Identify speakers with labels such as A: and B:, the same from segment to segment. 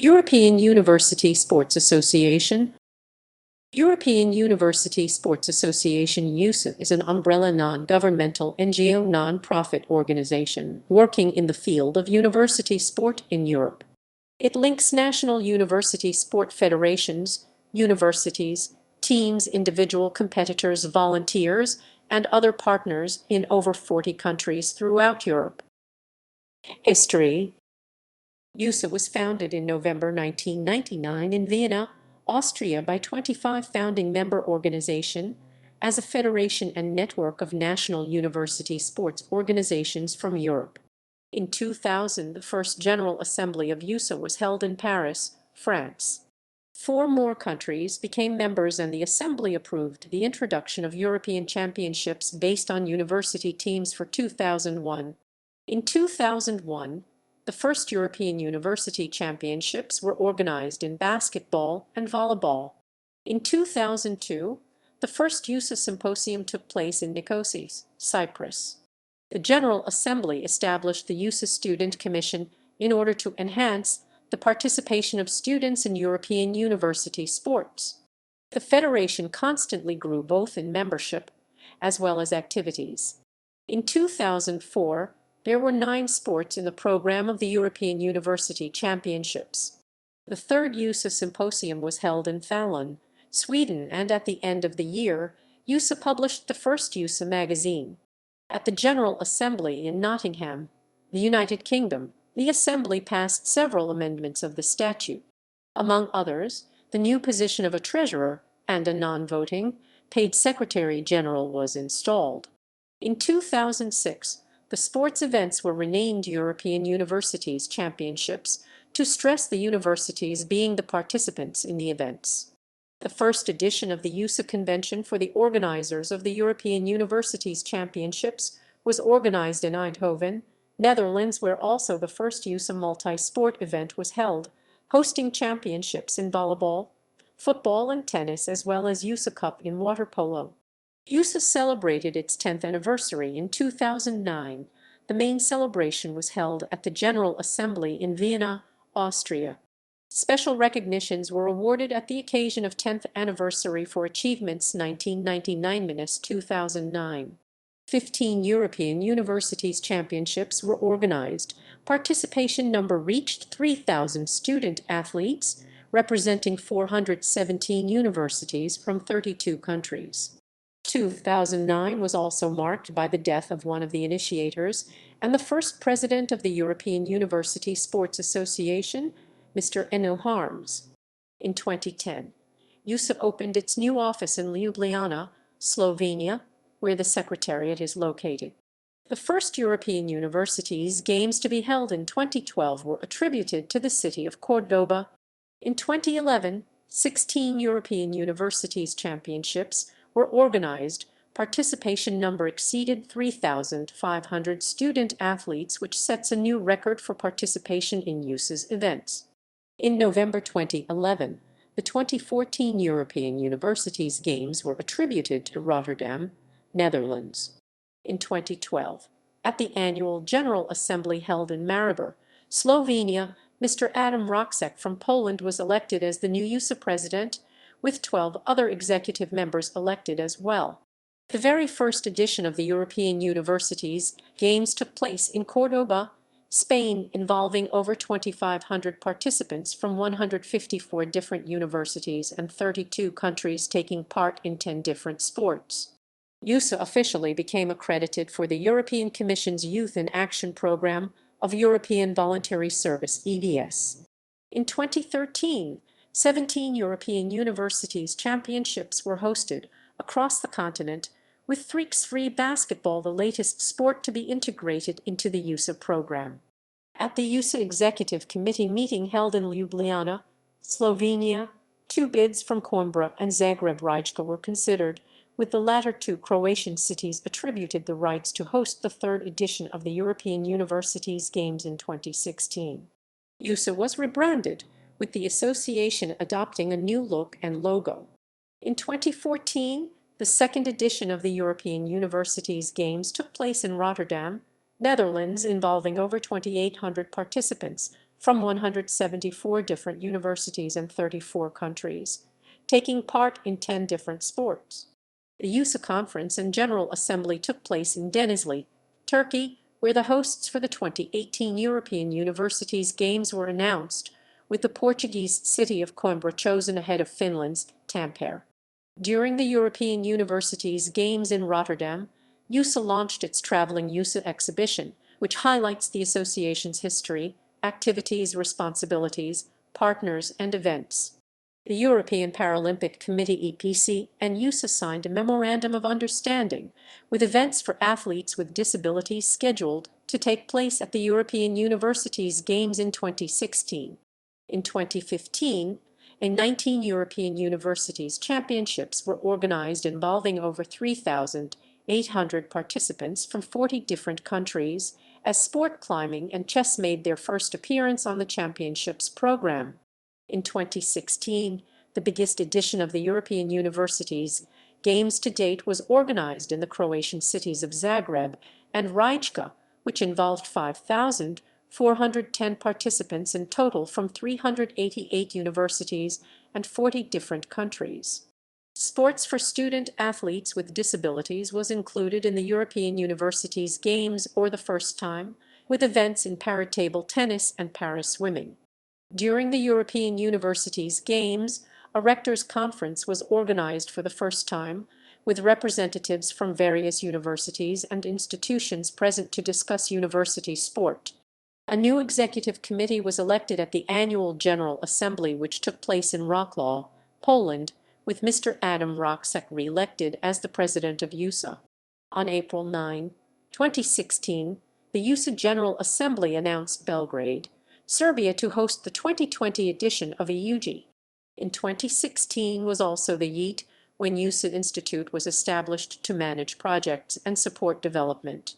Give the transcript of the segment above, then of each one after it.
A: European University Sports Association. European University Sports Association EUSA is an umbrella non-governmental NGO non-profit organization working in the field of university sport in Europe. It links national university sport federations, universities, teams, individual competitors, volunteers, and other partners in over 40 countries throughout Europe. History. EUSA was founded in November 1999 in Vienna, Austria by 25 founding member organizations as a federation and network of national university sports organizations from Europe. In 2000, the first General Assembly of EUSA was held in Paris, France. 4 more countries became members and the Assembly approved the introduction of European Championships based on university teams for 2001. In 2001, the first European University Championships were organized in basketball and volleyball. In 2002, the first EUSA Symposium took place in Nicosia, Cyprus. The General Assembly established the EUSA Student Commission in order to enhance the participation of students in European university sports. The federation constantly grew both in membership as well as activities. In 2004, there were 9 sports in the program of the European University Championships. The third EUSA Symposium was held in Falun, Sweden, and at the end of the year, EUSA published the first EUSA magazine. At the General Assembly in Nottingham, the United Kingdom, the Assembly passed several amendments of the statute. Among others, the new position of a treasurer and a non-voting, paid Secretary General was installed. In 2006, the sports events were renamed European Universities Championships to stress the universities being the participants in the events. The first edition of the EUSA Convention for the organizers of the European Universities Championships was organized in Eindhoven, Netherlands, where also the first EUSA multi-sport event was held, hosting championships in volleyball, football, and tennis, as well as EUSA Cup in water polo. EUSA celebrated its 10th anniversary in 2009. The main celebration was held at the General Assembly in Vienna, Austria. Special recognitions were awarded at the occasion of 10th anniversary for achievements 1999–2009. 15 European Universities Championships were organized. Participation number reached 3,000 student athletes, representing 417 universities from 32 countries. 2009 was also marked by the death of one of the initiators and the first president of the European University Sports Association, Mr. Eno Harms. In 2010, EUSA opened its new office in Ljubljana, Slovenia, where the secretariat is located. The first European Universities Games to be held in 2012 were attributed to the city of Cordoba. In 2011, 16 European Universities Championships were organized. Participation number exceeded 3,500 student athletes, which sets a new record for participation in EUSA's events. In November 2011, the 2014 European Universities Games were attributed to Rotterdam, Netherlands. In 2012, at the annual General Assembly held in Maribor, Slovenia, Mr. Adam Roksek from Poland was elected as the new EUSA president, with 12 other executive members elected as well. The very first edition of the European Universities Games took place in Cordoba, Spain, involving over 2,500 participants from 154 different universities and 32 countries taking part in 10 different sports. EUSA officially became accredited for the European Commission's Youth in Action Program of European Voluntary Service (EVS). In 2013, 17 European Universities Championships were hosted across the continent, with free basketball the latest sport to be integrated into the EUSA program. At the EUSA Executive Committee meeting held in Ljubljana, Slovenia, 2 bids from Coimbra and Zagreb Rijeka were considered, with the latter 2 Croatian cities attributed the rights to host the 3rd edition of the European Universities Games in 2016. EUSA was rebranded, with the association adopting a new look and logo. In 2014, the 2nd edition of the European Universities Games took place in Rotterdam, Netherlands, involving over 2,800 participants from 174 different universities and 34 countries, taking part in 10 different sports. The EUSA Conference and General Assembly took place in Denizli, Turkey, where the hosts for the 2018 European Universities Games were announced, with the Portuguese city of Coimbra chosen ahead of Finland's Tampere. During the European Universities Games in Rotterdam, EUSA launched its Traveling EUSA exhibition, which highlights the association's history, activities, responsibilities, partners, and events. The European Paralympic Committee (EPC) and EUSA signed a memorandum of understanding, with events for athletes with disabilities scheduled to take place at the European Universities Games in 2016. In 2015, 19 European Universities Championships were organized involving over 3,800 participants from 40 different countries, as sport climbing and chess made their first appearance on the championships program. In 2016, the biggest edition of the European Universities Games to date was organized in the Croatian cities of Zagreb and Rijeka, which involved 5,410 participants in total from 388 universities and 40 different countries. Sports for student athletes with disabilities was included in the European Universities Games for the first time, with events in para-table tennis and para-swimming. During the European Universities Games, a rectors' conference was organized for the first time, with representatives from various universities and institutions present to discuss university sport. A new executive committee was elected at the annual General Assembly, which took place in Wrocław, Poland, with Mr. Adam Roczek re-elected as the president of EUSA. On April 9, 2016, the EUSA General Assembly announced Belgrade, Serbia, to host the 2020 edition of EUG. In 2016 was also the year when EUSA Institute was established to manage projects and support development.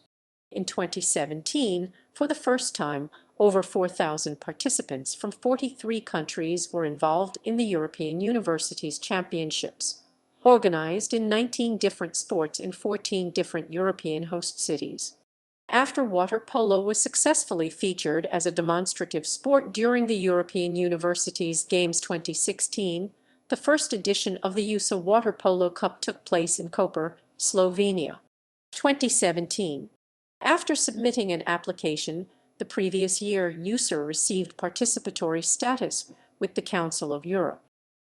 A: In 2017, for the first time, over 4,000 participants from 43 countries were involved in the European Universities Championships, organized in 19 different sports in 14 different European host cities. After water polo was successfully featured as a demonstrative sport during the European Universities Games 2016, the first edition of the EUSA Water Polo Cup took place in Koper, Slovenia. 2017. After submitting an application the previous year, EUSA received participatory status with the Council of Europe.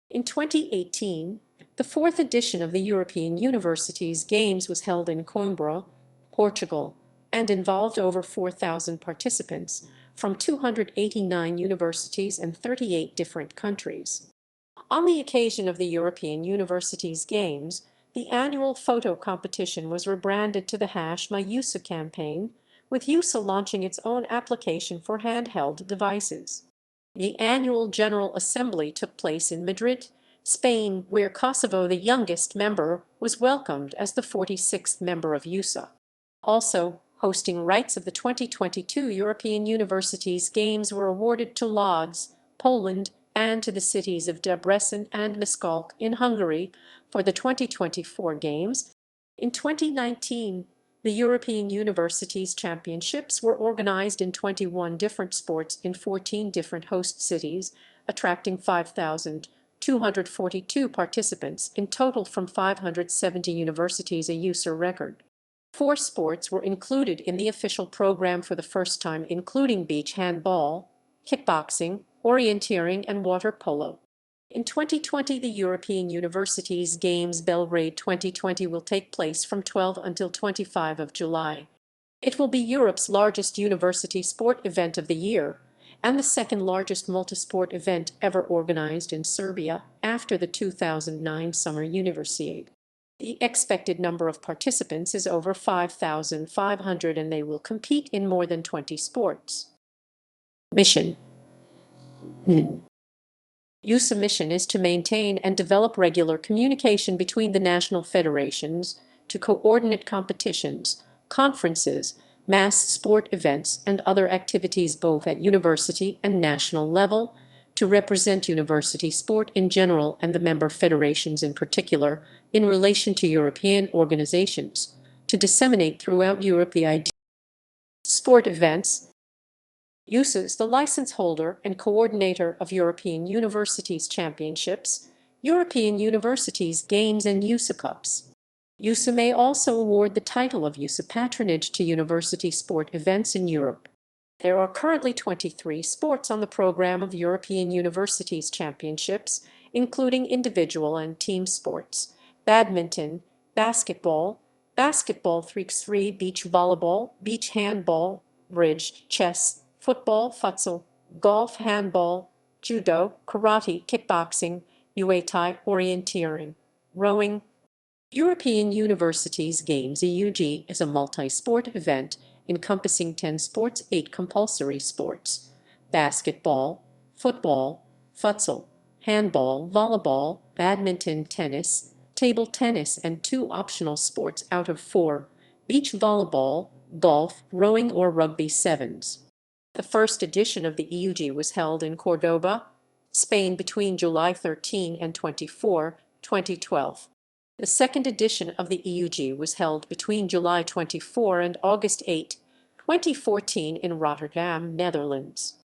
A: In 2018, the fourth edition of the European Universities Games was held in Coimbra, Portugal, and involved over 4,000 participants from 289 universities and 38 different countries. On the occasion of the European Universities Games, the annual photo competition was rebranded to the #MyEUSA campaign, with EUSA launching its own application for handheld devices. The annual General Assembly took place in Madrid, Spain, where Kosovo, the youngest member, was welcomed as the 46th member of EUSA. Also, hosting rights of the 2022 European Universities Games were awarded to Lodz, Poland, and to the cities of Debrecen and Miskolc in Hungary for the 2024 Games. In 2019, the European Universities Championships were organized in 21 different sports in 14 different host cities, attracting 5,242 participants in total from 570 universities, a EUSA record. 4 sports were included in the official program for the first time, including beach handball, kickboxing, orienteering, and water polo. In 2020, the European Universities Games Belgrade 2020 will take place from 12 until 25 of July. It will be Europe's largest university sport event of the year, and the second largest multisport event ever organized in Serbia after the 2009 Summer Universiade. The expected number of participants is over 5,500, and they will compete in more than 20 sports. Mission. EUSA mission is to maintain and develop regular communication between the national federations, to coordinate competitions, conferences, mass sport events, and other activities both at university and national level, to represent university sport in general and the member federations in particular in relation to European organizations, to disseminate throughout Europe the idea sport events. EUSA is the license holder and coordinator of European Universities Championships, European Universities Games and EUSA Cups. EUSA may also award the title of EUSA patronage to university sport events in Europe. There are currently 23 sports on the program of European Universities Championships, including individual and team sports, badminton, basketball, basketball 3x3, beach volleyball, beach handball, bridge, chess, football, futsal, golf, handball, judo, karate, kickboxing, Muay Thai, orienteering, rowing. European Universities Games (EUG) is a multi-sport event encompassing 10 sports, 8 compulsory sports: basketball, football, futsal, handball, volleyball, badminton, tennis, table tennis, and 2 optional sports out of 4: beach volleyball, golf, rowing, or rugby sevens. The first edition of the EUG was held in Cordoba, Spain between July 13 and 24, 2012. The second edition of the EUG was held between July 24 and August 8, 2014 in Rotterdam, Netherlands.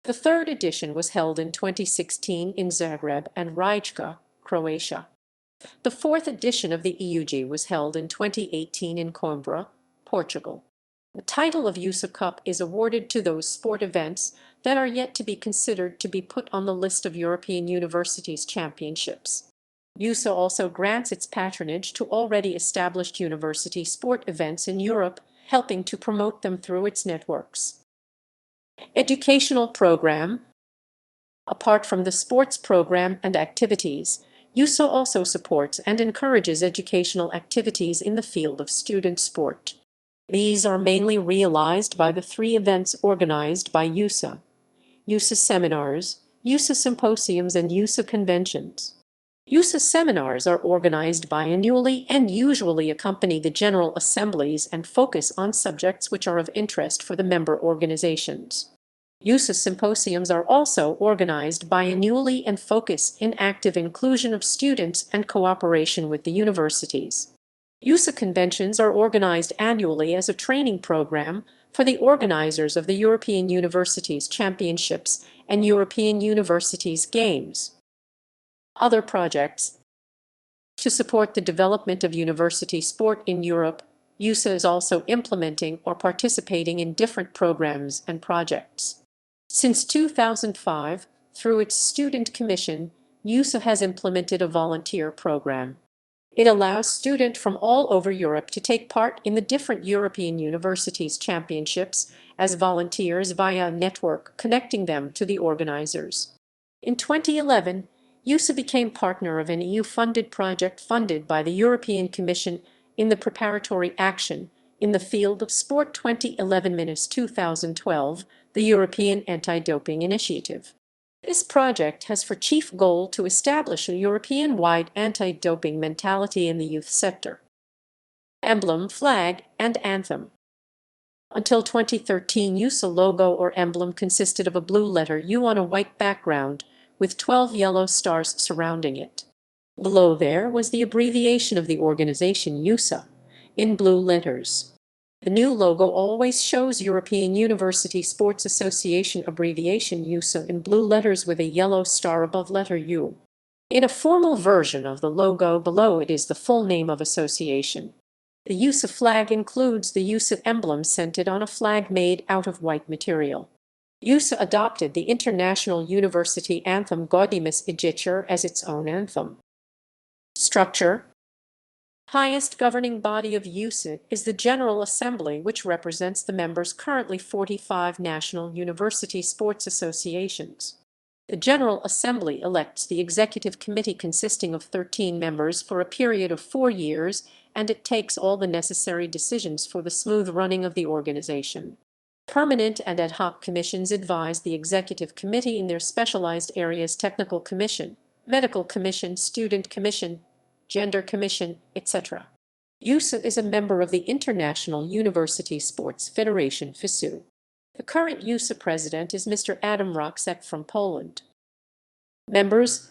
A: The third edition was held in 2016 in Zagreb and Rijeka, Croatia. The fourth edition of the EUG was held in 2018 in Coimbra, Portugal. The title of EUSA Cup is awarded to those sport events that are yet to be considered to be put on the list of European Universities Championships. EUSA also grants its patronage to already established university sport events in Europe, helping to promote them through its networks. Educational program. Apart from the sports program and activities, EUSA also supports and encourages educational activities in the field of student sport. These are mainly realized by the 3 events organized by EUSA: EUSA seminars, EUSA symposiums, and EUSA conventions. EUSA seminars are organized biannually and usually accompany the General Assemblies and focus on subjects which are of interest for the member organizations. EUSA symposiums are also organized biannually and focus in active inclusion of students and cooperation with the universities. EUSA conventions are organized annually as a training program for the organizers of the European Universities Championships and European Universities Games. Other projects. To support the development of university sport in Europe, EUSA is also implementing or participating in different programs and projects. Since 2005, through its Student Commission, EUSA has implemented a volunteer program. It allows students from all over Europe to take part in the different European Universities Championships as volunteers via a network connecting them to the organizers. In 2011, EUSA became partner of an EU-funded project funded by the European Commission in the preparatory action in the field of sport 2011-2012, the European Anti-Doping Initiative. This project has for chief goal to establish a European-wide anti-doping mentality in the youth sector. Emblem, flag, and Anthem. Until 2013, EUSA logo or emblem consisted of a blue letter U on a white background, with 12 yellow stars surrounding it. Below there was the abbreviation of the organization EUSA, in blue letters. The new logo always shows European University Sports Association abbreviation EUSA in blue letters with a yellow star above letter U. In a formal version of the logo below it is the full name of association. The EUSA flag includes the EUSA emblem scented on a flag made out of white material. EUSA adopted the International University Anthem Gaudimus Igitur as its own anthem. Structure. Highest governing body of EUSA is the General Assembly, which represents the members' currently 45 national university sports associations. The General Assembly elects the Executive Committee consisting of 13 members for a period of 4 years, and it takes all the necessary decisions for the smooth running of the organization. Permanent and ad hoc commissions advise the Executive Committee in their specialized areas: Technical Commission, Medical Commission, Student Commission, Gender Commission, etc. EUSA is a member of the International University Sports Federation (FISU). The current EUSA president is Mr. Adam Roxek from Poland. Members: